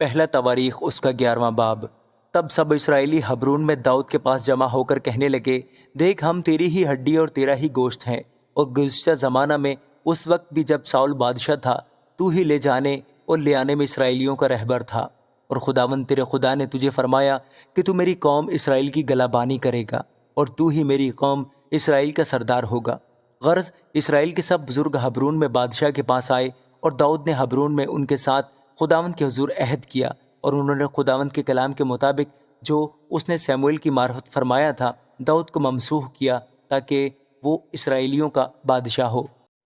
پہلا تواریخ اس کا 11واں باب۔ تب سب اسرائیلی حبرون میں داؤد کے پاس جمع ہو کر کہنے لگے، دیکھ ہم تیری ہی ہڈی اور تیرا ہی گوشت ہیں، اور گزشتہ زمانہ میں اس وقت بھی جب ساؤل بادشاہ تھا تو ہی لے جانے اور لے آنے میں اسرائیلیوں کا رہبر تھا، اور خداوند تیرے خدا نے تجھے فرمایا کہ تو میری قوم اسرائیل کی گلہ بانی کرے گا، اور تو ہی میری قوم اسرائیل کا سردار ہوگا۔ غرض اسرائیل کے سب بزرگ حبرون میں بادشاہ کے پاس آئے، اور داؤد نے حبرون میں ان کے ساتھ خداوند کے حضور عہد کیا، اور انہوں نے خداوند کے کلام کے مطابق جو اس نے سیموئیل کی معرفت فرمایا تھا داؤد کو ممسوح کیا تاکہ وہ اسرائیلیوں کا بادشاہ ہو۔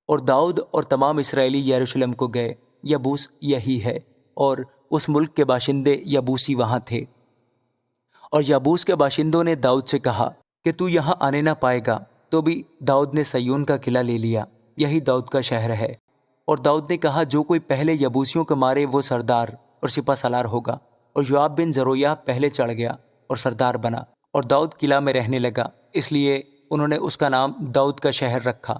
اور داؤد اور تمام اسرائیلی یروشلم کو گئے، یبوس یہی ہے، اور اس ملک کے باشندے یبوسی وہاں تھے۔ اور یبوس کے باشندوں نے داؤد سے کہا کہ تو یہاں آنے نہ پائے گا، تو بھی داؤد نے سیون کا قلعہ لے لیا، یہی داؤد کا شہر ہے۔ اور داؤد نے کہا جو کوئی پہلے یبوسیوں کو مارے وہ سردار اور سپہ سالار ہوگا، اور یوآب بن زرویہ پہلے چڑھ گیا اور سردار بنا، اور داؤد قلعہ میں رہنے لگا، اس لیے انہوں نے اس کا نام داؤد کا شہر رکھا۔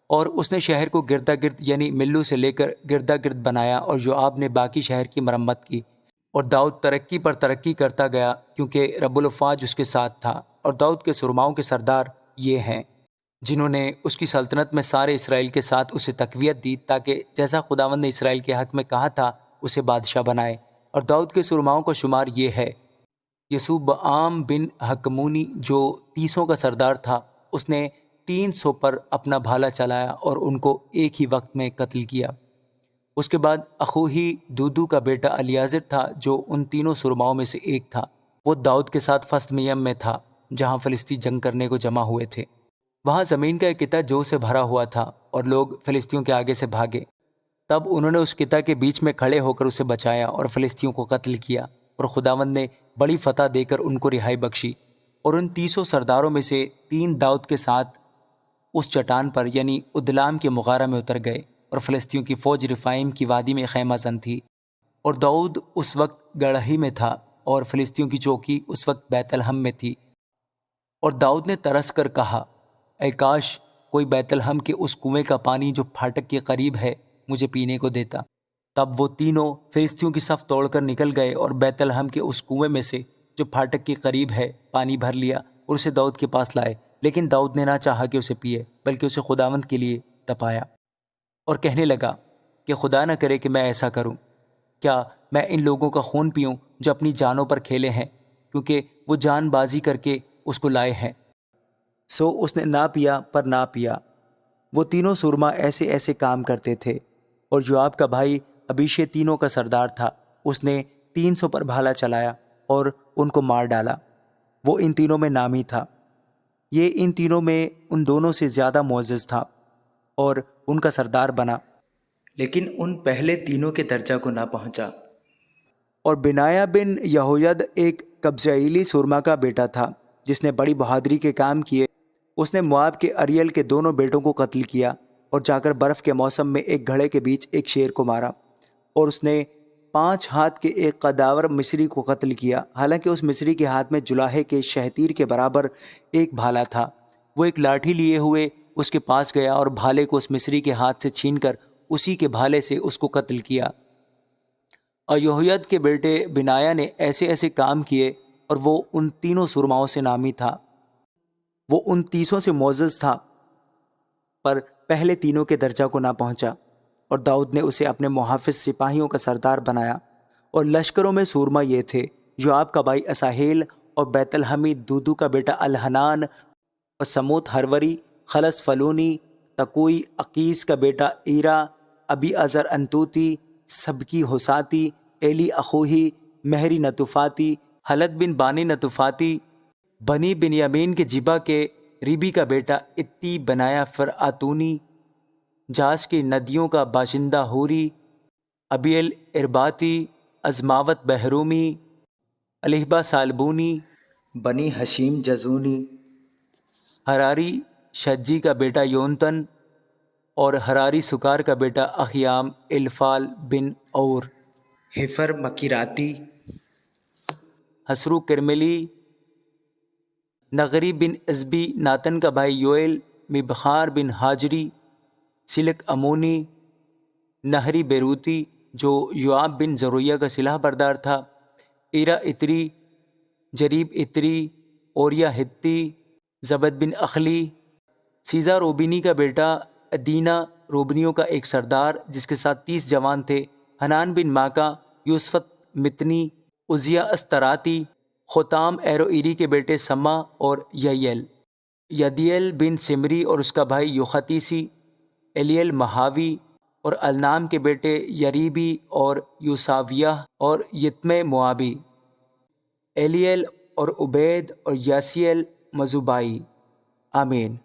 اور اس نے شہر کو گردا گرد یعنی ملو سے لے کر گردا گرد بنایا، اور یوآب نے باقی شہر کی مرمت کی۔ اور داؤد ترقی پر ترقی کرتا گیا کیونکہ رب الافواج اس کے ساتھ تھا۔ اور داؤد کے سرماؤں کے سردار یہ ہیں جنہوں نے اس کی سلطنت میں سارے اسرائیل کے ساتھ اسے تقویت دی تاکہ جیسا خداوند نے اسرائیل کے حق میں کہا تھا اسے بادشاہ بنائے۔ اور داؤد کے سرماؤں کا شمار یہ ہے: یسوبعام بن حکمونی جو 30 کا سردار تھا، اس نے 300 پر اپنا بھالا چلایا اور ان کو ایک ہی وقت میں قتل کیا۔ اس کے بعد اخوہی دودو کا بیٹا الیعزر تھا جو ان تینوں سرماؤں میں سے ایک تھا، وہ داؤد کے ساتھ فسط میم میں تھا جہاں فلسطی جنگ کرنے کو جمع ہوئے تھے۔ وہاں زمین کا ایک قطعہ جو سے بھرا ہوا تھا اور لوگ فلسطیوں کے آگے سے بھاگے، تب انہوں نے اس قطعہ کے بیچ میں کھڑے ہو کر اسے بچایا اور فلسطیوں کو قتل کیا، اور خداوند نے بڑی فتح دے کر ان کو رہائی بخشی۔ اور ان 30 سرداروں میں سے 3 داؤد کے ساتھ اس چٹان پر یعنی ادلام کے مغارہ میں اتر گئے، اور فلسطیوں کی فوج رفائم کی وادی میں خیمہ زن تھی، اور داؤد اس وقت گڑہی میں تھا، اور فلسطیوں کی چوکی اس وقت بیت الحم میں تھی۔ اور داؤد نے ترس کر کہا، اے کاش کوئی بیت الحم کے اس کنویں کا پانی جو پھاٹک کے قریب ہے مجھے پینے کو دیتا۔ تب وہ تینوں فلسطیوں کی صف توڑ کر نکل گئے اور بیت الحم کے اس کنویں میں سے جو پھاٹک کے قریب ہے پانی بھر لیا اور اسے داؤد کے پاس لائے، لیکن داؤد نے نہ چاہا کہ اسے پیے بلکہ اسے خداوند کے لیے تپایا، اور کہنے لگا کہ خدا نہ کرے کہ میں ایسا کروں، کیا میں ان لوگوں کا خون پیوں جو اپنی جانوں پر کھیلے ہیں، کیونکہ وہ جان بازی کر کے اس کو لائے ہیں۔ سو اس نے نہ پیا پر نہ پیا۔ وہ تینوں سرما ایسے ایسے کام کرتے تھے، اور یوآب کا بھائی ابیشے تینوں کا سردار تھا، اس نے 300 پر بھالا چلایا اور ان کو مار ڈالا۔ وہ ان تینوں میں نامی تھا، یہ ان تینوں میں ان دونوں سے زیادہ معزز تھا اور ان کا سردار بنا، لیکن ان پہلے تینوں کے درجہ کو نہ پہنچا۔ اور بنایا بن یہوید ایک قبضائیلی سرما کا بیٹا تھا جس نے بڑی بہادری کے کام کیے۔ اس نے مواب کے اریل کے دونوں بیٹوں کو قتل کیا، اور جا کر برف کے موسم میں ایک گھڑے کے بیچ ایک شیر کو مارا، اور اس نے 5 ہاتھ کے ایک قداور مصری کو قتل کیا، حالانکہ اس مصری کے ہاتھ میں جلاہے کے شہتیر کے برابر ایک بھالا تھا۔ وہ ایک لاٹھی لیے ہوئے اس کے پاس گیا اور بھالے کو اس مصری کے ہاتھ سے چھین کر اسی کے بھالے سے اس کو قتل کیا۔ اور یہوید کے بیٹے بنایا نے ایسے ایسے کام کیے، اور وہ ان تینوں سرماؤں سے نامی تھا۔ وہ ان 30 سے معزز تھا پر پہلے تینوں کے درجہ کو نہ پہنچا، اور داؤد نے اسے اپنے محافظ سپاہیوں کا سردار بنایا۔ اور لشکروں میں سورما یہ تھے: یوآب کا بھائی اساہیل، اور بیت الحمی دودو کا بیٹا الحنان، اور سموت ہروری، خلص فلونی، تکوئی عقیس کا بیٹا ایرا، ابی ازر انتوتی، سبکی حساتی، ایلی اخوہی، مہری نتوفاتی، حلد بن بانی نتوفاتی، بنی بنیامین کے جبا کے ریبی کا بیٹا اتی بنایا فرعتونی، جاس کی ندیوں کا باشندہ ہوری، ابیل ارباتی، ازماوت بحرومی، الہبا سالبونی، بنی حشیم جزونی، ہراری شجی کا بیٹا یونتن، اور ہراری سکار کا بیٹا اخیام الفال بن اور، حفر مکیراتی، حسرو کرملی، نغری بن ازبی، ناتن کا بھائی یوئیل، مبخار بن حاجری، سلک امونی، نہری بیروتی، جو یوآب بن زرویہ کا سلاح بردار تھا، ایرا اتری، جریب اتری، اوریا ہتی، زبد بن اخلی، سیزا روبینی کا بیٹا، ادینہ روبنیوں کا ایک سردار جس کے ساتھ 30 جوان تھے، حنان بن ماکا، یوسفت متنی، عزیہ استراتی، خطام ایروئیری کے بیٹے سما اور یدیل بن سمری اور اس کا بھائی یوختیسی، الیل مہاوی اور النام کے بیٹے یریبی اور یوساویہ اور یتم موابی، ایلیل اور عبید اور یاسیل مزوبائی۔ آمین۔